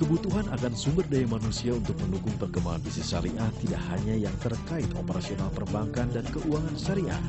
Kebutuhan akan sumber daya manusia untuk mendukung perkembangan bisnis syariah tidak hanya yang terkait operasional perbankan dan keuangan syariah.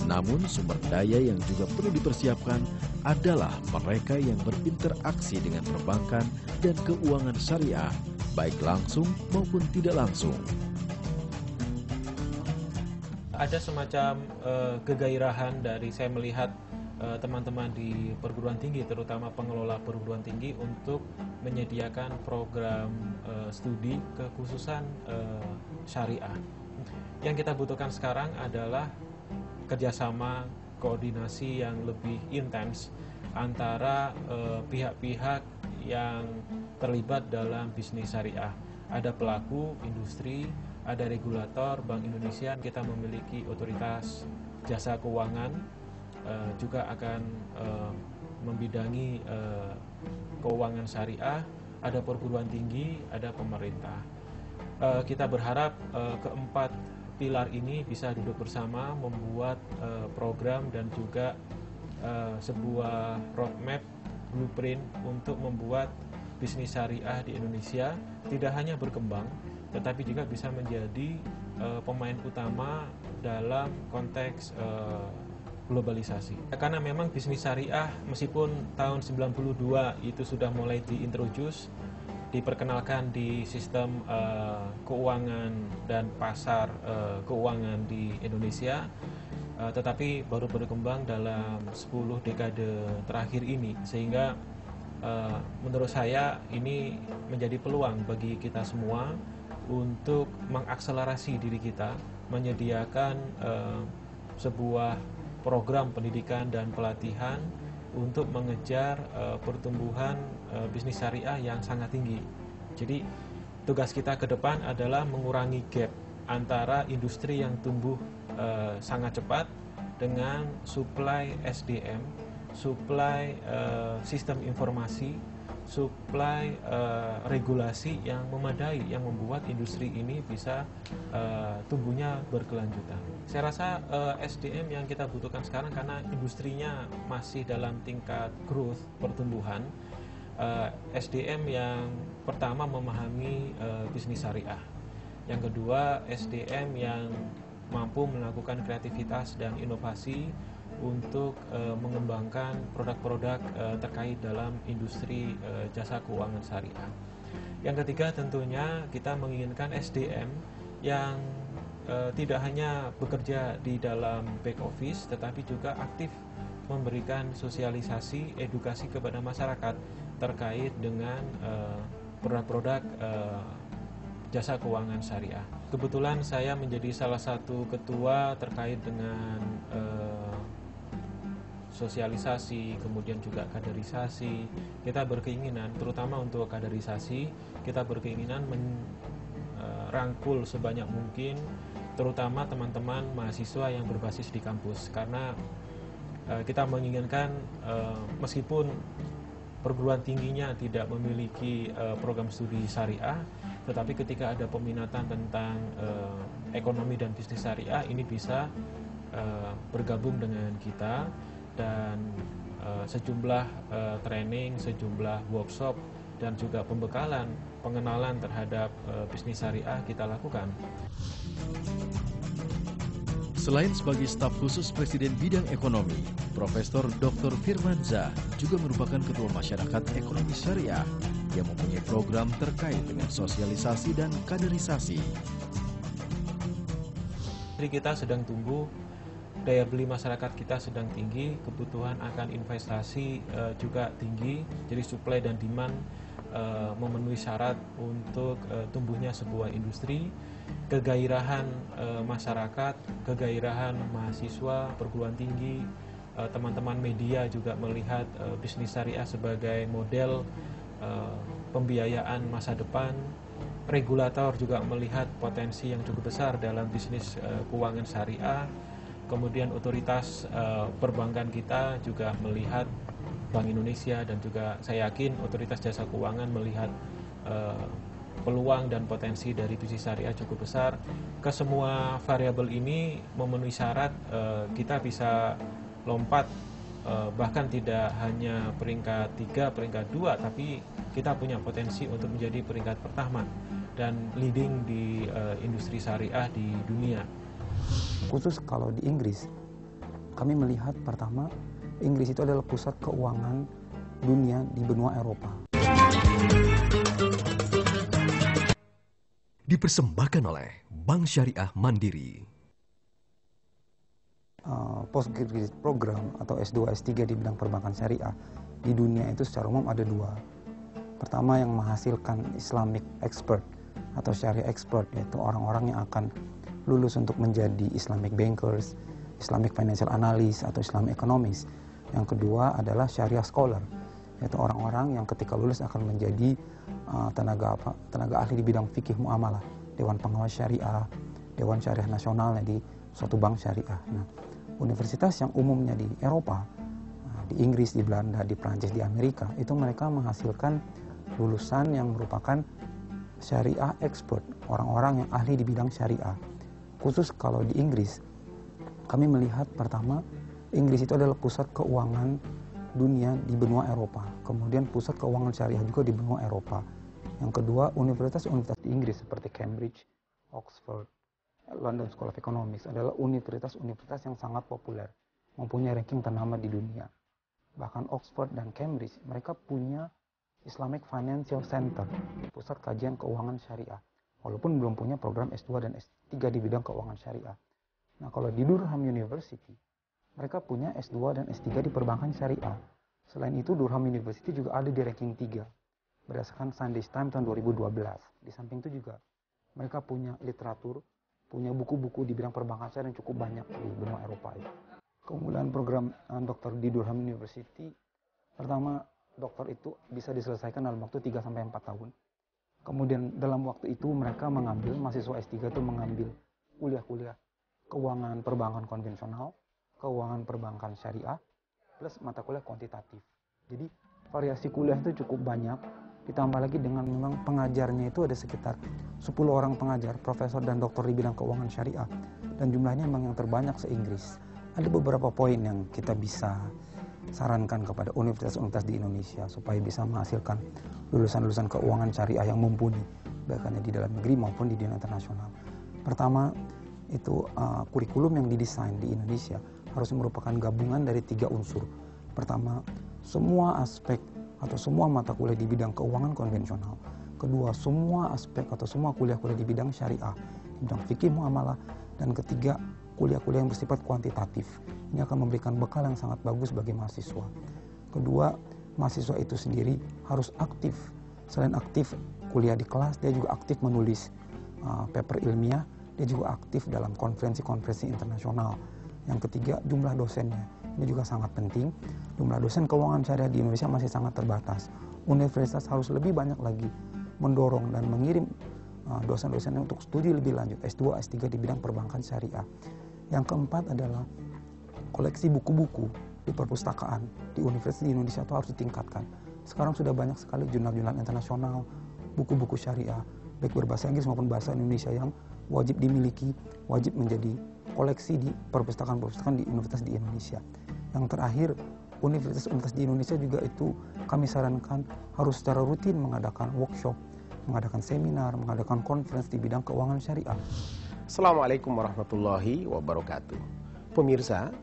Namun sumber daya yang juga perlu dipersiapkan adalah mereka yang berinteraksi dengan perbankan dan keuangan syariah, baik langsung maupun tidak langsung. Ada semacam kegairahan dari saya melihat teman-teman di perguruan tinggi, terutama pengelola perguruan tinggi, untuk menyediakan program studi kekhususan syariah. Yang kita butuhkan sekarang adalah kerjasama, koordinasi yang lebih intens antara pihak-pihak yang terlibat dalam bisnis syariah. Ada pelaku industri, ada regulator, Bank Indonesia, kita memiliki otoritas jasa keuangan, juga akan membidangi keuangan syariah, ada perguruan tinggi, ada pemerintah. Kita berharap keempat pilar ini bisa duduk bersama membuat program dan juga sebuah roadmap, blueprint untuk membuat bisnis syariah di Indonesia tidak hanya berkembang, tetapi juga bisa menjadi pemain utama dalam konteks globalisasi. Karena memang bisnis syariah meskipun tahun 92 itu sudah mulai diintroduce, diperkenalkan di sistem keuangan dan pasar keuangan di Indonesia, tetapi baru berkembang dalam 10 dekade terakhir ini, sehingga menurut saya ini menjadi peluang bagi kita semua untuk mengakselerasi diri kita, menyediakan sebuah program pendidikan dan pelatihan untuk mengejar pertumbuhan bisnis syariah yang sangat tinggi. Jadi tugas kita ke depan adalah mengurangi gap antara industri yang tumbuh sangat cepat dengan supply SDM, supply sistem informasi, supply regulasi yang memadai, yang membuat industri ini bisa tumbuhnya berkelanjutan. Saya rasa SDM yang kita butuhkan sekarang, karena industrinya masih dalam tingkat growth, pertumbuhan, SDM yang pertama memahami bisnis syariah, yang kedua SDM yang mampu melakukan kreativitas dan inovasi untuk mengembangkan produk-produk terkait dalam industri jasa keuangan syariah. Yang ketiga tentunya kita menginginkan SDM yang tidak hanya bekerja di dalam back office, tetapi juga aktif memberikan sosialisasi, edukasi kepada masyarakat terkait dengan produk-produk jasa keuangan syariah. Kebetulan saya menjadi salah satu ketua terkait dengan sosialisasi, kemudian juga kaderisasi. Kita berkeinginan, terutama untuk kaderisasi, kita berkeinginan merangkul sebanyak mungkin, terutama teman-teman mahasiswa yang berbasis di kampus, karena kita menginginkan meskipun perguruan tingginya tidak memiliki program studi syariah, tetapi ketika ada peminatan tentang ekonomi dan bisnis syariah, ini bisa bergabung dengan kita, dan sejumlah training, sejumlah workshop, dan juga pembekalan, pengenalan terhadap bisnis syariah kita lakukan. Selain sebagai staf khusus Presiden Bidang Ekonomi, Profesor Dr. Firmanza juga merupakan Ketua Masyarakat Ekonomi Syariah yang mempunyai program terkait dengan sosialisasi dan kaderisasi. Jadi kita sedang tumbuh, daya beli masyarakat kita sedang tinggi, kebutuhan akan investasi juga tinggi, jadi supply dan demand memenuhi syarat untuk tumbuhnya sebuah industri. Kegairahan masyarakat, kegairahan mahasiswa, perguruan tinggi, teman-teman media juga melihat bisnis syariah sebagai model pembiayaan masa depan. Regulator juga melihat potensi yang cukup besar dalam bisnis keuangan syariah. Kemudian otoritas perbankan kita juga melihat, Bank Indonesia, dan juga saya yakin otoritas jasa keuangan melihat peluang dan potensi dari bisnis syariah cukup besar. Kesemua variabel ini memenuhi syarat kita bisa lompat bahkan tidak hanya peringkat 3, peringkat 2, tapi kita punya potensi untuk menjadi peringkat pertama dan leading di industri syariah di dunia. Khusus kalau di Inggris, kami melihat pertama, Inggris itu adalah pusat keuangan dunia di benua Eropa. Dipersembahkan oleh Bank Syariah Mandiri. Postgraduate program atau S2, S3 di bidang perbankan syariah di dunia itu secara umum ada dua. Pertama yang menghasilkan Islamic expert atau syariah expert, yaitu orang-orang yang akan lulus untuk menjadi Islamic bankers, Islamic financial analyst atau Islamic economist. Yang kedua adalah syariah scholar, yaitu orang-orang yang ketika lulus akan menjadi tenaga ahli di bidang fikih muamalah, Dewan Pengawas Syariah, Dewan Syariah Nasionalnya di suatu bank syariah. Nah, universitas yang umumnya di Eropa, di Inggris, di Belanda, di Prancis, di Amerika, itu mereka menghasilkan lulusan yang merupakan syariah expert, orang-orang yang ahli di bidang syariah. Khusus kalau di Inggris, kami melihat pertama, Inggris itu adalah pusat keuangan dunia di benua Eropa. Kemudian pusat keuangan syariah juga di benua Eropa. Yang kedua, universitas-universitas di Inggris seperti Cambridge, Oxford, London School of Economics adalah universitas-universitas yang sangat populer, mempunyai ranking ternama di dunia. Bahkan Oxford dan Cambridge, mereka punya Islamic Financial Center, pusat kajian keuangan syariah, walaupun belum punya program S2 dan S3 di bidang keuangan syariah. Nah, kalau di Durham University, mereka punya S2 dan S3 di perbankan syariah. Selain itu, Durham University juga ada di ranking 3, berdasarkan Sunday's Times tahun 2012. Di samping itu juga, mereka punya literatur, punya buku-buku di bidang perbankan syariah yang cukup banyak di benua Eropa. Kemudian program dokter di Durham University, pertama, dokter itu bisa diselesaikan dalam waktu 3-4 tahun. Kemudian dalam waktu itu mereka mengambil, mahasiswa S3 itu mengambil kuliah-kuliah keuangan perbankan konvensional, keuangan perbankan syariah, plus mata kuliah kuantitatif. Jadi variasi kuliah itu cukup banyak, ditambah lagi dengan memang pengajarnya itu ada sekitar 10 orang pengajar, profesor dan doktor di bidang keuangan syariah, dan jumlahnya memang yang terbanyak se-Inggris. Ada beberapa poin yang kita bisa sarankan kepada universitas-universitas di Indonesia supaya bisa menghasilkan lulusan-lulusan keuangan syariah yang mumpuni, baik di dalam negeri maupun di dunia internasional. Pertama, itu kurikulum yang didesain di Indonesia harus merupakan gabungan dari 3 unsur. Pertama, semua aspek atau semua mata kuliah di bidang keuangan konvensional. Kedua, semua aspek atau semua kuliah-kuliah di bidang syariah, di bidang fikih muamalah. Dan ketiga, kuliah-kuliah yang bersifat kuantitatif. Ini akan memberikan bekal yang sangat bagus bagi mahasiswa. Kedua, mahasiswa itu sendiri harus aktif. Selain aktif kuliah di kelas, dia juga aktif menulis paper ilmiah, dia juga aktif dalam konferensi-konferensi internasional. Yang ketiga, jumlah dosennya. Ini juga sangat penting. Jumlah dosen keuangan syariah di Indonesia masih sangat terbatas. Universitas harus lebih banyak lagi mendorong dan mengirim dosen-dosennya untuk studi lebih lanjut, S2, S3 di bidang perbankan syariah. Yang keempat adalah koleksi buku-buku di perpustakaan di universitas di Indonesia itu harus ditingkatkan. Sekarang sudah banyak sekali jurnal-jurnal internasional, buku-buku syariah, baik berbahasa Inggris maupun bahasa Indonesia yang wajib dimiliki, wajib menjadi koleksi di perpustakaan-perpustakaan di universitas di Indonesia. Yang terakhir, universitas-universitas di Indonesia juga itu kami sarankan harus secara rutin mengadakan workshop, mengadakan seminar, mengadakan konferensi di bidang keuangan syariah. Assalamualaikum warahmatullahi wabarakatuh. Pemirsa,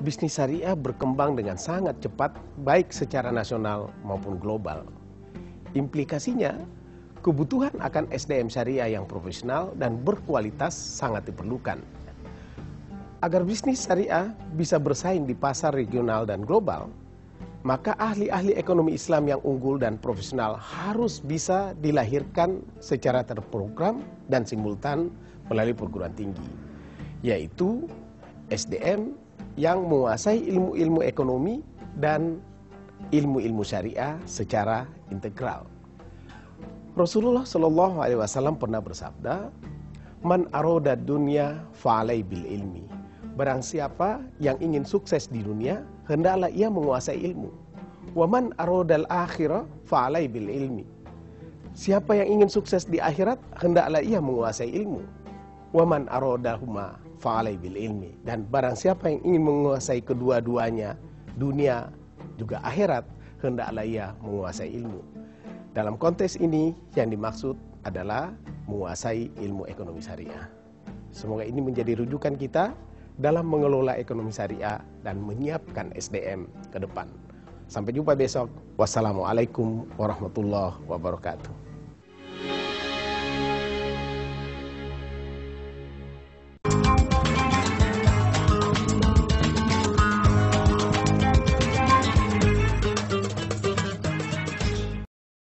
bisnis syariah berkembang dengan sangat cepat baik secara nasional maupun global. Implikasinya, kebutuhan akan SDM syariah yang profesional dan berkualitas sangat diperlukan. Agar bisnis syariah bisa bersaing di pasar regional dan global, maka ahli-ahli ekonomi Islam yang unggul dan profesional harus bisa dilahirkan secara terprogram dan simultan melalui perguruan tinggi, yaitu SDM yang menguasai ilmu-ilmu ekonomi dan ilmu-ilmu syariah secara integral. Rasulullah Shallallahu Alaihi Wasallam pernah bersabda, "Man aroda dunya fa'alai bil ilmi." Barang siapa yang ingin sukses di dunia, hendaklah ia menguasai ilmu. Wa man arodal akhirah fa'alai bil ilmi. Siapa yang ingin sukses di akhirat, hendaklah ia menguasai ilmu. Wa man arodahuma fa'alai bil ilmi. Dan barang siapa yang ingin menguasai kedua-duanya, dunia juga akhirat, hendaklah ia menguasai ilmu. Dalam konteks ini yang dimaksud adalah menguasai ilmu ekonomi syariah. Semoga ini menjadi rujukan kita dalam mengelola ekonomi syariah dan menyiapkan SDM ke depan. Sampai jumpa besok. Wassalamualaikum warahmatullahi wabarakatuh.